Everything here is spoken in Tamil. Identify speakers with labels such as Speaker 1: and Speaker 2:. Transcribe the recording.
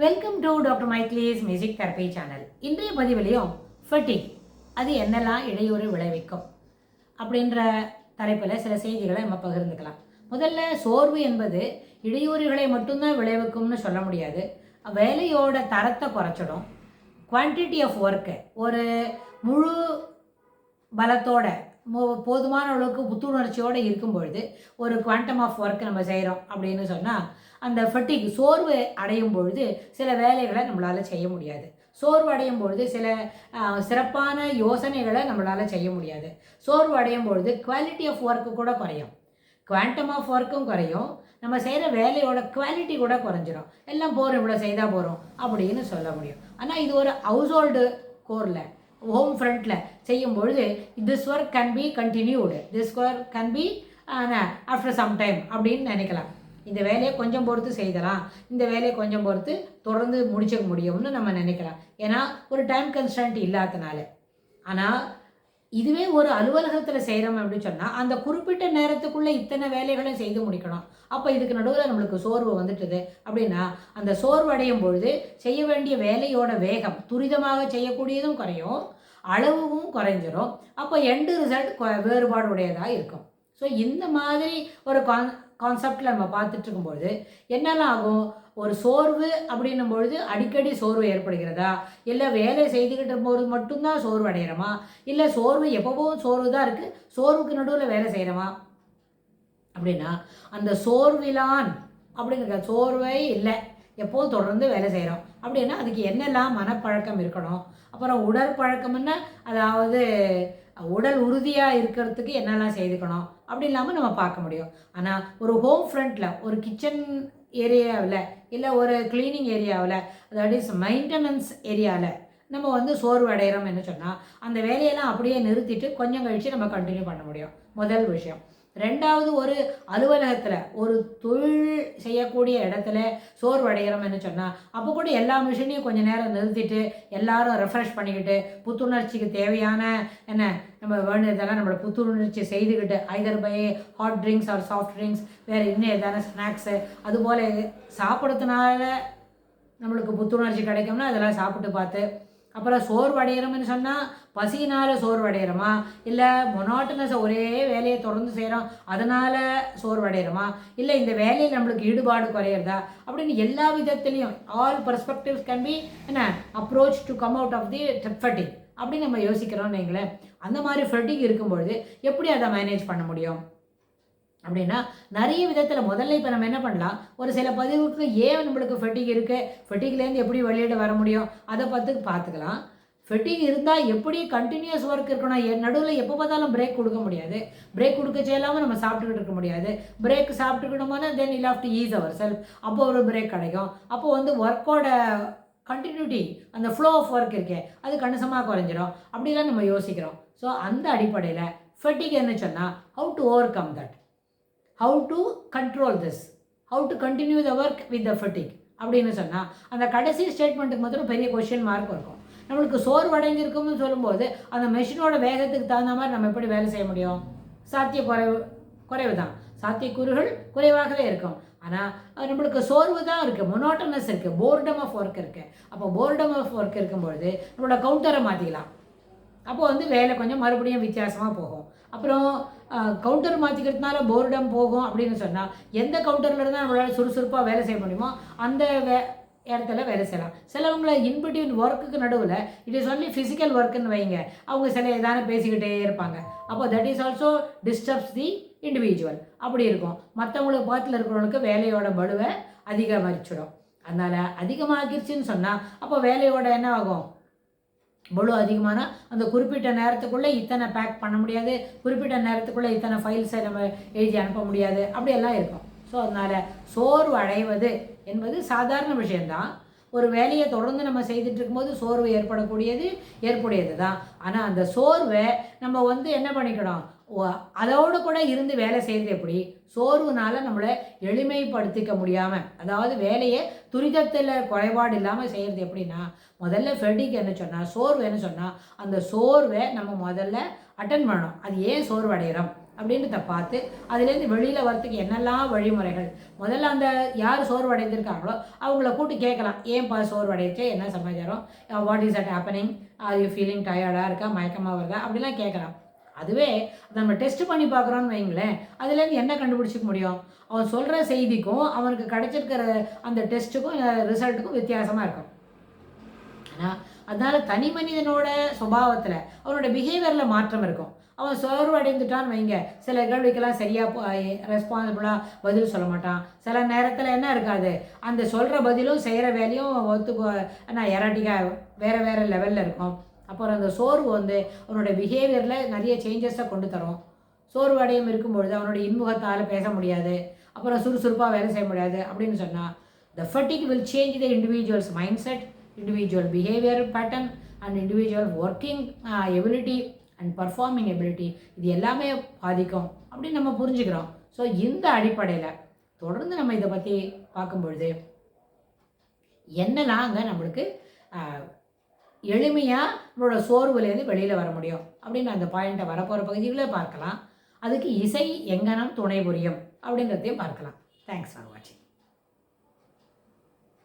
Speaker 1: வெல்கம் டு டாக்டர் மைக்லீஸ் மியூசிக் தெரப்பி சேனல். இன்றைய பதிவிலையும் ஃபெட்டிக் அது என்னெல்லாம் இடையூறு விளைவிக்கும் அப்படின்ற தலைப்பில் சில செய்திகளை நம்ம பகிர்ந்துக்கலாம். முதல்ல சோர்வு என்பது இடையூறுகளை மட்டும்தான் விளைவிக்கும்னு சொல்ல முடியாது. வேலையோட தரத்தை குறைச்சிடும். குவான்டிட்டி ஆஃப் ஒர்க்கு ஒரு முழு பலத்தோட போதுமான அளவுக்கு புத்துணர்ச்சியோடு இருக்கும் பொழுது ஒரு குவாண்டம் ஆஃப் ஒர்க் நம்ம செய்கிறோம் அப்படின்னு சொன்னால் அந்த ஃபெட்டிக் சோர்வு அடையும் பொழுது சில வேலைகளை நம்மளால் செய்ய முடியாது. சோர்வு அடையும் பொழுது சில சிறப்பான யோசனைகளை நம்மளால் செய்ய முடியாது. சோர்வு அடையும் பொழுது குவாலிட்டி ஆஃப் ஒர்க்கு கூட குறையும், குவாண்டம் ஆஃப் ஒர்க்கும் குறையும், நம்ம செய்கிற வேலையோட குவாலிட்டி கூட குறைஞ்சிரும். எல்லாம் போகிறோம், இவ்வளோ செய்தால் போகிறோம் அப்படின்னு சொல்ல முடியும். ஆனால் இது ஒரு ஹவுஸ் ஹோல்டு கோரில் ஹோம் ஃப்ரண்ட்டில் செய்யும் பொழுது this work can be continued, this work can be after some time அப்படின்னு நினைக்கலாம். இந்த வேலையை கொஞ்சம் பொறுத்து செய்தலாம், இந்த வேலையை கொஞ்சம் பொறுத்து தொடர்ந்து முடிச்சுக்க முடியும்னு நம்ம நினைக்கலாம். ஏன்னா ஒரு டைம் கன்ஸ்டன்ட் இல்லாதனால. ஆனால் இதுவே ஒரு அலுவலகத்தில் செய்கிறோம் அப்படின்னு சொன்னால் அந்த குறிப்பிட்ட நேரத்துக்குள்ளே இத்தனை வேலைகளும் செய்து முடிக்கணும். அப்போ இதுக்கு நடுவில் நம்மளுக்கு சோர்வு வந்துட்டுது அப்படின்னா அந்த சோர்வு அடையும் பொழுது செய்ய வேண்டிய வேலையோட வேகம் துரிதமாக செய்யக்கூடியதும் குறையும், அளவும் குறைஞ்சிரும். அப்போ எண்டு ரிசல்ட் வேறுபாடு உடையதாக இருக்கும். ஸோ இந்த மாதிரி ஒரு கான்செப்டில் நம்ம பார்த்துட்டு இருக்கும்பொழுது என்னெல்லாம் ஆகும், ஒரு சோர்வு அப்படின்னும் பொழுது அடிக்கடி சோர்வு ஏற்படுகிறதா, இல்லை வேலை செய்துக்கிட்டு போது மட்டும்தான் சோர்வு அடைகிறோமா, இல்லை சோர்வு எப்பவும் சோர்வு தான் இருக்குது, சோர்வுக்கு நடுவில் வேலை செய்கிறோமா அப்படின்னா அந்த சோர்விலான் அப்படிங்கிற சோர்வே இல்லை, எப்போவும் தொடர்ந்து வேலை செய்கிறோம் அப்படின்னா அதுக்கு என்னெல்லாம் மனப்பழக்கம் இருக்கணும், அப்புறம் உடற்பழக்கம்னா அதாவது உடல் உறுதியாக இருக்கிறதுக்கு என்னெல்லாம் செய்துக்கணும் அப்படி இல்லாமல் நம்ம பார்க்க முடியும். ஆனால் ஒரு ஹோம் ஃப்ரண்ட்டில் ஒரு கிச்சன் ஏரியாவில் இல்லை ஒரு கிளீனிங் ஏரியாவில் தட் இஸ் மெயின்டெனன்ஸ் ஏரியாவில் நம்ம சோர்வு அடைகிறோம் என்ன சொன்னால் அந்த வேலையெல்லாம் அப்படியே நிறுத்திட்டு கொஞ்சம் கழித்து நம்ம கண்டினியூ பண்ண முடியும். முதல் விஷயம். ரெண்டாவது, ஒரு அலுவலகத்தில் ஒரு தொழில் செய்யக்கூடிய இடத்துல சோர்வு அடைகிறோம்னு சொன்னால் அப்போ கூட எல்லா மிஷினையும் கொஞ்சம் நேரம் நிறுத்திட்டு எல்லாரும் ரெஃப்ரெஷ் பண்ணிக்கிட்டு புத்துணர்ச்சிக்கு தேவையான நம்ம வேண்டியதெல்லாம் நம்மளோட புத்துணர்ச்சி செய்துக்கிட்டு either by hot drinks or soft drinks வேறு இன்னும் எதான ஸ்நாக்ஸு அதுபோல் சாப்பிட்றதுனால நம்மளுக்கு புத்துணர்ச்சி கிடைக்கும்னா அதெல்லாம் சாப்பிட்டு பார்த்து, அப்புறம் சோர்வு அடைகிறோம்னு சொன்னால் பசியினால் சோர்வு அடைகிறோமா, இல்லை மொனாட்டனஸை ஒரே வேலையை தொடர்ந்து செய்கிறோம் அதனால் சோர்வு அடைகிறோமா, இல்லை இந்த வேலையில் நம்மளுக்கு ஈடுபாடு குறையிறதா அப்படின்னு எல்லா விதத்துலேயும் all perspectives can be approach to come out of the fatigue அப்படின்னு நம்ம யோசிக்கிறோம்னு வைங்களேன். அந்த மாதிரி ஃபெட்டிக் இருக்கும்பொழுது எப்படி அதை மேனேஜ் பண்ண முடியும் அப்படின்னா நிறைய விதத்தில். முதல்ல இப்போ நம்ம என்ன பண்ணலாம், ஒரு சில பதிவுக்கு ஏன் நம்மளுக்கு ஃபெட்டிக் இருக்குது, ஃபெட்டிக்லேருந்து எப்படி வெளியிட வர முடியும் அதை பார்த்துக்கலாம். ஃபெட்டிக் இருந்தால் எப்படி கண்டினியூஸ் ஒர்க் இருக்கணும், நடுவில் எப்போ பார்த்தாலும் பிரேக் கொடுக்க முடியாது, பிரேக் கொடுக்க செய்யலாமல் நம்ம சாப்பிட்டுக்கிட்டு இருக்க முடியாது. பிரேக் சாப்பிட்டுக்கிட்டோம்னா then I'll have to ease our self, அப்போ ஒரு பிரேக் கிடைக்கும். அப்போது ஒர்க்கோட கண்டினியூட்டி அந்த ஃப்ளோ ஆஃப் ஒர்க் இருக்கே அது கணிசமாக குறைஞ்சிரும். அப்படிலாம் நம்ம யோசிக்கிறோம். ஸோ அந்த அடிப்படையில் ஃபெட்டிக் என்ன சொன்னால் how to over come that, how to control this, how to continue the work with the ஃபெட்டிக் அப்படின்னு சொன்னால் அந்த கடைசி ஸ்டேட்மெண்ட்டுக்கு மாத்திரம் பெரிய கொஸ்டின் மார்க் இருக்கும். நம்மளுக்கு சோர்வு அடைஞ்சிருக்கும்னு சொல்லும்போது அந்த மெஷினோட வேகத்துக்கு தகுந்த மாதிரி நம்ம எப்படி வேலை செய்ய முடியும், குறைவு தான், சாத்தியக்கூறுகள் குறைவாகவே இருக்கும். ஆனால் நம்மளுக்கு சோர்வு தான் இருக்குது, மொனோட்டனஸ் இருக்குது, போர்டம் ஆஃப் ஒர்க் இருக்குது. அப்போ போர்டம் ஆஃப் ஒர்க் இருக்கும்பொழுது நம்மளோட கவுண்டரை மாற்றிக்கலாம். அப்போது வேலை கொஞ்சம் மறுபடியும் வித்தியாசமாக போகும். அப்புறம் கவுண்டர் மாற்றிக்கிறதுனால போர்டம் போகும் அப்படின்னு சொன்னால் எந்த கவுண்டரில் இருந்தால் நம்மளால் சுறுசுறுப்பாக வேலை செய்ய முடியுமோ அந்த இடத்துல வேலை செய்யலாம். சிலவங்களை இன்பிட்வீன் ஒர்க்குக்கு நடுவில் இட் இஸ் ஒன்லி ஃபிசிக்கல் ஒர்க்குன்னு வைங்க, அவங்க சில எதான பேசிக்கிட்டே இருப்பாங்க. அப்போ that is also disturbs the individual. அப்படி இருக்கும். மற்றவங்களுக்கு பக்கத்தில் இருக்கிறவங்களுக்கு வேலையோட பலுவை அதிகமாகிச்சிடும். அதனால் அதிகமாகிருச்சுன்னு சொன்னால் அப்போ வேலையோட என்ன ஆகும், பலு அதிகமான அந்த குறிப்பிட்ட நேரத்துக்குள்ளே இத்தனை பேக் பண்ண முடியாது, குறிப்பிட்ட நேரத்துக்குள்ளே இத்தனை ஃபைல்ஸை நம்ம எழுதி அனுப்ப முடியாது, அப்படியெல்லாம் இருக்கும். ஸோ அதனால் சோர்வு அடைவது என்பது சாதாரண விஷயந்தான். ஒரு வேலையை தொடர்ந்து நம்ம செய்துட்டு இருக்கும்போது சோர்வு ஏற்புடையது தான். ஆனால் அந்த சோர்வை நம்ம என்ன பண்ணிக்கணும், அதோடு கூட இருந்து வேலை செய்கிறது எப்படி, சோர்வுனால நம்மளை எளிமைப்படுத்திக்க முடியாமல், அதாவது வேலையை துரிதத்தில் குறைபாடு இல்லாமல் செய்கிறது எப்படின்னா முதல்ல ஃபெட்டிக் என்ன சொன்னால் சோர்வு என்ன சொன்னால் அந்த சோர்வை நம்ம முதல்ல அட்டன் பண்ணணும். அது ஏன் சோர்வு அடைகிறோம் அப்படின்றத பார்த்து அதுலேருந்து வெளியில் வரத்துக்கு என்னெல்லாம் வழிமுறைகள், முதல்ல அந்த யார் சோர்வடைந்திருக்காங்களோ அவங்கள கூட்டி கேட்கலாம். ஏன்பா சோர்வடைச்சு, என்ன சமாச்சாரம், what is at happening, are you feeling டயர்டாக இருக்கா, மயக்கமாக வருதா, அப்படிலாம் கேட்கலாம். அதுவே நம்ம டெஸ்ட் பண்ணி பார்க்குறோன்னு வைங்களேன், அதுலேருந்து என்ன கண்டுபிடிச்சிக்க முடியும்? அவன் சொல்கிற செய்திக்கும் அவனுக்கு கிடைச்சிருக்கிற அந்த டெஸ்ட்டுக்கும் ரிசல்ட்டுக்கும் வித்தியாசமாக இருக்கும். ஆனால் அதனால் தனி மனிதனோட சுபாவத்தில் அவனோட பிஹேவியரில் மாற்றம் இருக்கும். அவன் சோர்வடைந்துட்டான்னு வைங்க, சில கேள்விக்கெல்லாம் சரியாக ரெஸ்பான்சிபிளாக பதில் சொல்ல மாட்டான். சில நேரத்தில் என்ன இருக்காது, அந்த சொல்கிற பதிலும் செய்கிற வேலையும் நான் எராட்டிக்காக வேறு லெவலில் இருக்கும். அப்புறம் அந்த சோர்வு வந்து அவனோட பிஹேவியரில் நிறைய சேஞ்சஸை கொண்டு தரும். சோர்வு அடையும் இருக்கும்பொழுது அவனோட இன்முகத்தால் பேச முடியாது, அப்புறம் சுறுசுறுப்பாக வேலை செய்ய முடியாது அப்படின்னு சொன்னால், the fatigue will change the individual's mindset, individual behavior pattern and individual working ability and performing ability. இது எல்லாமே பாதிக்கும் அப்படின்னு நம்ம புரிஞ்சுக்கிறோம். ஸோ இந்த அடிப்படையில் தொடர்ந்து நம்ம இதை பற்றி பார்க்கும்பொழுது என்னெல்லாம் அங்கே நம்மளுக்கு எளிமையாக நம்மளோட சோர்வுலேருந்து வெளியில் வர முடியும் அப்படின்னு அந்த பாயிண்ட்டை வரப்போகிற பகுதிகளை பார்க்கலாம். அதுக்கு இசை எங்கனம் துணை புரியும் அப்படிங்கிறதையும் பார்க்கலாம். தேங்க்ஸ் ஃபார் வாட்சிங்.